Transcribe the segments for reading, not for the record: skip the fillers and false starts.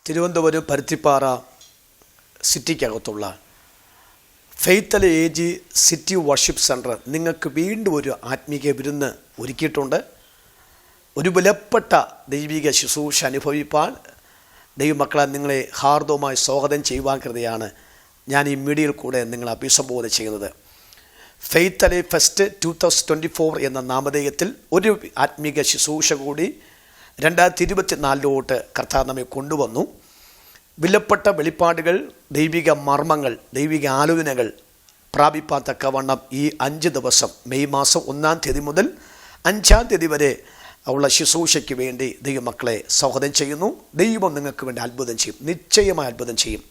തിരുവനന്തപുരം പരുത്തിപ്പാറ സിറ്റിക്കകത്തുള്ള faith alley age city worship centre നിങ്ങൾക്ക് വീണ്ടും ഒരു ആത്മീയ വിരുന്ന് ഒരുക്കിയിട്ടുണ്ട്. ഒരു വിലപ്പെട്ട ദൈവിക ശുശ്രൂഷ അനുഭവിപ്പാൻ ദൈവമക്കളെ നിങ്ങളെ ഹാർദവമായി സ്വാഗതം ചെയ്യുവാൻ കരുതിയാണ് ഞാൻ ഈ മീഡിയയിൽ കൂടെ നിങ്ങളെ അഭിസംബോധന ചെയ്യുന്നത്. ഫെയ്ത്ത് അലെ ഫെസ്റ്റ് 2024 എന്ന നാമധേയത്തിൽ ഒരു ആത്മീക ശുശ്രൂഷ കൂടി 2024 കർത്താവ് നമ്മെ കൊണ്ടുവന്നു. വിലപ്പെട്ട വെളിപ്പാടുകൾ, ദൈവിക മർമ്മങ്ങൾ, ദൈവിക ആലോചനകൾ പ്രാപിപ്പാൻ തക്കവണ്ണം ഈ 5 ദിവസം മെയ് മാസം 1-ാം തീയതി മുതൽ 5-ാം തീയതി വരെ ഉള്ള ശുശ്രൂഷയ്ക്ക് വേണ്ടി ദൈവമക്കളെ സ്വാഗതം ചെയ്യുന്നു. ദൈവം നിങ്ങൾക്ക് വേണ്ടി അത്ഭുതം ചെയ്യും, നിശ്ചയമായി അത്ഭുതം ചെയ്യും.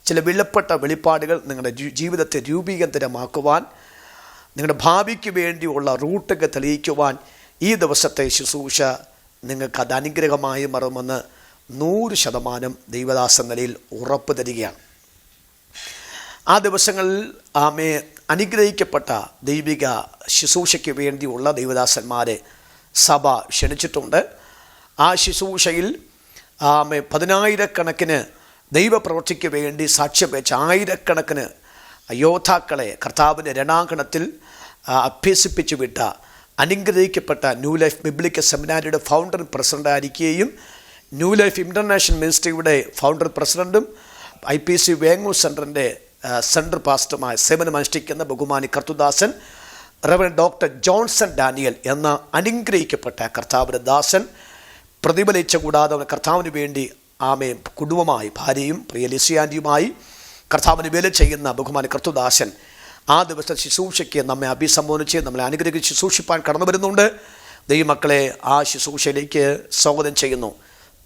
ചില വിലപ്പെട്ട വെളിപ്പാടുകൾ നിങ്ങളുടെ ജീവിതത്തെ രൂപീകരണമാക്കുവാൻ, നിങ്ങളുടെ ഭാവിക്ക് വേണ്ടിയുള്ള റൂട്ടൊക്കെ തെളിയിക്കുവാൻ ഈ ദിവസത്തെ ശുശ്രൂഷ നിങ്ങൾക്ക് അത് അനുഗ്രഹമായി മാറുമെന്ന് 100% ദൈവദാസ നിലയിൽ ഉറപ്പ് തരികയാണ്. ആ ദിവസങ്ങളിൽ അനുഗ്രഹിക്കപ്പെട്ട ദൈവിക ശുശ്രൂഷയ്ക്ക് വേണ്ടിയുള്ള ദൈവദാസന്മാരെ സഭ ക്ഷണിച്ചിട്ടുണ്ട്. ആ ശുശ്രൂഷയിൽ 10,000-കണക്കിന് ദൈവപ്രവൃത്തിക്ക് വേണ്ടി സാക്ഷ്യം വെച്ച 1000-കണക്കിന് യോദ്ധാക്കളെ കർത്താവിൻ്റെ രണാങ്കണത്തിൽ അഭ്യസിപ്പിച്ചു വിട്ട അനുഗ്രഹിക്കപ്പെട്ട ന്യൂ ലൈഫ് ബിബ്ലിക്കൽ സെമിനാരിയുടെ ഫൗണ്ടർ പ്രസിഡൻ്റായിരിക്കുകയും ന്യൂ ലൈഫ് ഇൻ്റർനാഷണൽ മിനിസ്ട്രിയുടെ ഫൗണ്ടർ പ്രസിഡൻറ്റും IPC വേങ്ങൂർ സെൻറ്ററിൻ്റെ സെൻട്രൽ പാസ്റ്ററുമായി സേവനമനുഷ്ഠിക്കുന്ന ബഹുമാനി കർത്തുദാസൻ റവറൻഡ് ഡോക്ടർ ജോൺസൺ ഡാനിയൽ എന്ന അനുഗ്രഹിക്കപ്പെട്ട കർത്താവിൻ്റെ ദാസൻ പ്രതിഫലിച്ച കൂടാതെ കർത്താവിന് വേണ്ടി കുടുംബമായി ഭാര്യയും പ്രിയ ലിസിയാൻ്റിയുമായി കർത്താവിന് വേല ചെയ്യുന്ന ബഹുമാനി കർത്തുദാസൻ ആ ദിവസത്തെ ശുശ്രൂഷയ്ക്ക് നമ്മെ അഭിസംബോധന ചെയ്ത് നമ്മളെ അനുഗ്രഹിച്ച് ശുശ്രൂഷിപ്പാൻ കടന്നു വരുന്നുണ്ട്. ദൈവമക്കളെ ആ ശുശ്രൂഷയിലേക്ക് സ്വാഗതം ചെയ്യുന്നു.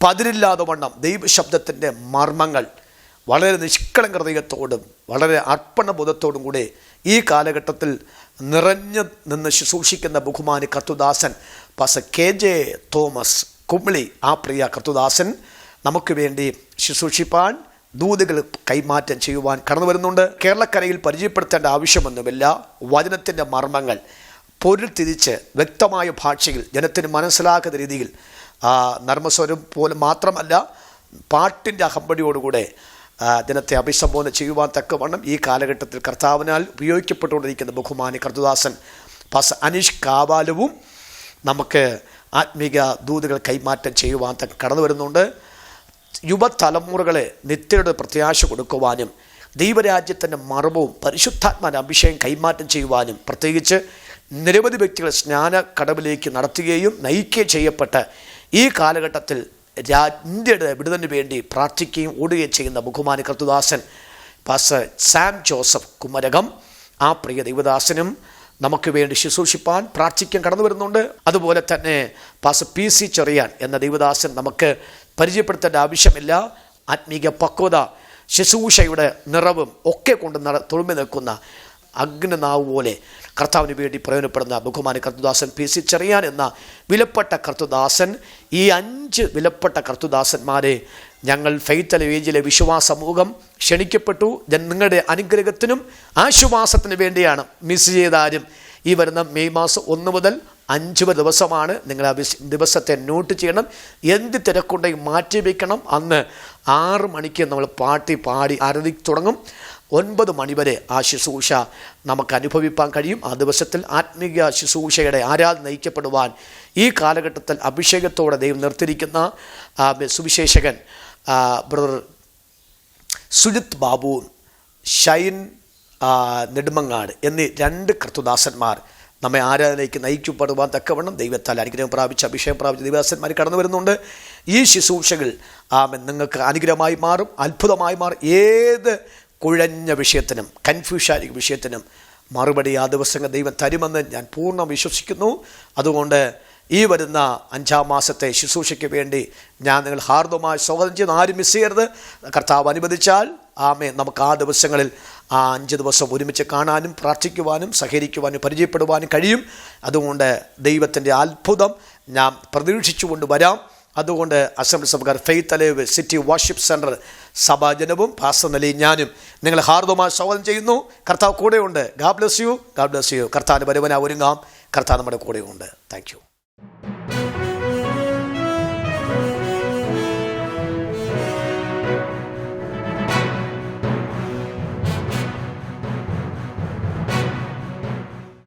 പതിരില്ലാതെ വണ്ണം ദൈവശബ്ദത്തിൻ്റെ മർമ്മങ്ങൾ വളരെ നിഷ്കളങ്ക ഹൃദയത്തോടും വളരെ അർപ്പണബോധത്തോടും കൂടെ ഈ കാലഘട്ടത്തിൽ നിറഞ്ഞു നിന്ന് ശുശ്രൂഷിക്കുന്ന ബഹുമാനി കർത്തുദാസൻ പാസ്റ്റർ KJ തോമസ് കുമിളി, ആ പ്രിയ കർത്തുദാസൻ നമുക്ക് വേണ്ടി ശുശ്രൂഷിപ്പാൻ ദൂതുകൾ കൈമാറ്റം ചെയ്യുവാൻ കടന്നു വരുന്നുണ്ട്. കേരളക്കരയിൽ പരിചയപ്പെടുത്തേണ്ട ആവശ്യമൊന്നുമില്ല. വചനത്തിൻ്റെ മർമ്മങ്ങൾ പൊരുൾ തിരിച്ച് വ്യക്തമായ ഭാഷയിൽ ജനത്തിന് മനസ്സിലാക്കുന്ന രീതിയിൽ നർമ്മസ്വരം പോലും മാത്രമല്ല പാട്ടിൻ്റെ അഹമ്പടിയോടുകൂടെ ജനത്തെ അഭിസംബോധന ചെയ്യുവാൻ തക്കവണ്ണം ഈ കാലഘട്ടത്തിൽ കർത്താവിനാൽ ഉപയോഗിക്കപ്പെട്ടുകൊണ്ടിരിക്കുന്ന ബഹുമാനി കർത്തുദാസൻ പാസ്റ്റർ അനീഷ് കാവാലുവും നമുക്ക് ആത്മീക ദൂതുകൾ കൈമാറ്റം ചെയ്യുവാൻ കടന്നു വരുന്നുണ്ട്. യുവതലമുറകളെ നിത്യയുടെ പ്രത്യാശ കൊടുക്കുവാനും ദൈവരാജ്യത്തിൻ്റെ മർമ്മവും പരിശുദ്ധാത്മാവിൻ്റെ അഭിഷേകം കൈമാറ്റം ചെയ്യുവാനും പ്രത്യേകിച്ച് നിരവധി വ്യക്തികളെ സ്നാനക്കടവിലേക്ക് നടത്തുകയും നയിക്കുകയും ചെയ്യപ്പെട്ട ഈ കാലഘട്ടത്തിൽ ഇന്ത്യയുടെ വിടുതലിന് വേണ്ടി പ്രാർത്ഥിക്കുകയും ഓടുകയും ചെയ്യുന്ന ബഹുമാനി കർത്തുദാസൻ പാസ്റ്റർ സാം ജോസഫ് കുമരകം, ആ പ്രിയ ദൈവദാസനും നമുക്ക് വേണ്ടി ശുശ്രൂഷിപ്പാൻ പ്രാർത്ഥിക്കാൻ കടന്നു വരുന്നുണ്ട്. അതുപോലെ തന്നെ പാസ്റ്റർ PC ചെറിയാൻ എന്ന ദൈവദാസൻ നമുക്ക് പരിചയപ്പെടുത്തേണ്ട ആവശ്യമില്ല. ആത്മീക പക്വത, ശുശ്രൂഷയുടെ നിറവും ഒക്കെ കൊണ്ട് തുളുമ്പി നിൽക്കുന്ന അഗ്നിനാവ് പോലെ കർത്താവിന് വേണ്ടി പ്രയോജനപ്പെടുന്ന ബഹുമാനി കർത്തുദാസൻ PC ചെറിയാൻ എന്ന വിലപ്പെട്ട കർത്തുദാസൻ, ഈ 5 വിലപ്പെട്ട കർത്തുദാസന്മാരെ ഞങ്ങൾ ഫെയ്ത്ത് അലെ ഏജിലെ വിശ്വാസ സമൂഹം ക്ഷണിക്കപ്പെട്ടു. നിങ്ങളുടെ അനുഗ്രഹത്തിനും ആശ്വാസത്തിന് വേണ്ടിയാണ്. മിസ് ചെയ്താലും ഈ വരുന്ന മെയ് മാസം 1 മുതൽ 5 ദിവസമാണ്. നിങ്ങൾ ആ ദിവസത്തെ നോട്ട് ചെയ്യണം. എന്ത് തിരക്കുണ്ടെങ്കിൽ മാറ്റി വയ്ക്കണം. അന്ന് 6 മണിക്ക് നമ്മൾ പാടി ആരാധി തുടങ്ങും. 9 മണി വരെ ആ ശുശ്രൂഷ നമുക്ക് അനുഭവിപ്പാൻ കഴിയും. ആ ദിവസത്തിൽ ആത്മീയ ശുശ്രൂഷയുടെ ആരാധന നയിക്കപ്പെടുവാൻ ഈ കാലഘട്ടത്തിൽ അഭിഷേകത്തോടെ ദൈവം നിർത്തിയിരിക്കുന്ന സുവിശേഷകൻ ബ്രദർ സുജിത് ബാബു, ഷൈൻ നെടുമങ്ങാട് എന്നീ 2 കർത്തുദാസന്മാർ നമ്മെ ആരാധനയ്ക്ക് നയിക്കപ്പെടുവാൻ തക്കവണ്ണം ദൈവത്താൽ അനുഗ്രഹം പ്രാപിച്ച അഭിഷേകം പ്രാപിച്ച ദൈവദാസന്മാർ കടന്നു വരുന്നുണ്ട്. ഈ ശുശ്രൂഷകൾ നിങ്ങൾക്ക് അനുഗ്രഹമായി മാറും, അത്ഭുതമായി മാറും. ഏത് കുഴഞ്ഞ വിഷയത്തിനും കൺഫ്യൂഷനായ വിഷയത്തിനും മറുപടി ആ ദിവസങ്ങൾ ദൈവം തരുമെന്ന് ഞാൻ പൂർണ്ണം വിശ്വസിക്കുന്നു. അതുകൊണ്ട് ഈ വരുന്ന 5-ാം മാസത്തെ ശുശ്രൂഷയ്ക്ക് വേണ്ടി ഞാൻ നിങ്ങൾ ഹാർദവമായി സ്വാഗതം ചെയ്യുന്നു. ആരും മിസ് ചെയ്യരുത്. കർത്താവ് അനുവദിച്ചാൽ നമുക്ക് ആ ദിവസങ്ങളിൽ ആ 5 ദിവസം ഒരുമിച്ച് കാണാനും പ്രാർത്ഥിക്കുവാനും സഹകരിക്കുവാനും പരിചയപ്പെടുവാനും കഴിയും. അതുകൊണ്ട് ദൈവത്തിൻ്റെ അത്ഭുതം ഞാൻ പ്രതീക്ഷിച്ചുകൊണ്ട് വരാം. അതുകൊണ്ട് അസംബ്ലി സഭക്കാർ faith alley city worship centre സഭാജനവും പാസ്റ്റർ നിലയിൽ ഞാനും നിങ്ങൾ ഹാർദവമായി സ്വാഗതം ചെയ്യുന്നു. കർത്താവ് കൂടെയുണ്ട്. God bless you. കർത്താവിൻ്റെ വരുവനാ ഒരുങ്ങാം. കർത്താവ് നമ്മുടെ കൂടെയുണ്ട്. Thank U.